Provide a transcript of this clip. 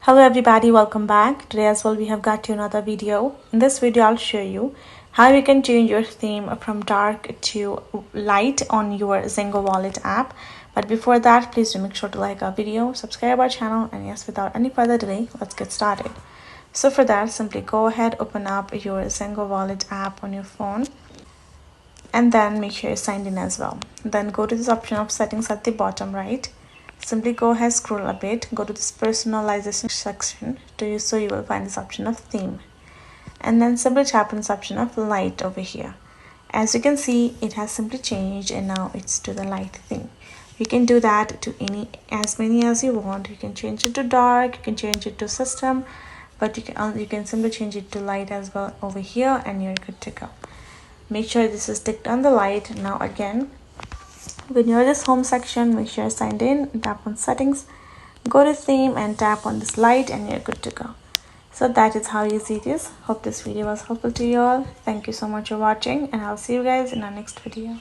Hello everybody, welcome back. Today as well we have got you another video. In this video I'll show you how you can change your theme from dark to light on your Zingo Wallet app. But before that, please do make sure to like our video, subscribe our channel, and yes, without any further delay, let's get started. So for that, simply go ahead, open up your Zengo Wallet app on your phone, and then make sure you're signed in as well. Then go to this option of settings at the bottom right. Simply go ahead, scroll a bit, go to this personalization section so you will find this option of theme, and then simply tap on this option of light over here. As you can see, it has simply changed and now it's to the light theme. You can do that to as many as you want. You can change it to dark, you can change it to system, but you can simply change it to light as well over here, and you're good to go. Make sure this is ticked on the light. Now again, when you're in this home section, make sure you're signed in, tap on settings, go to theme and tap on this light, and you're good to go. So that is how easy it is. Hope this video was helpful to you all. Thank you so much for watching, and I'll see you guys in our next video.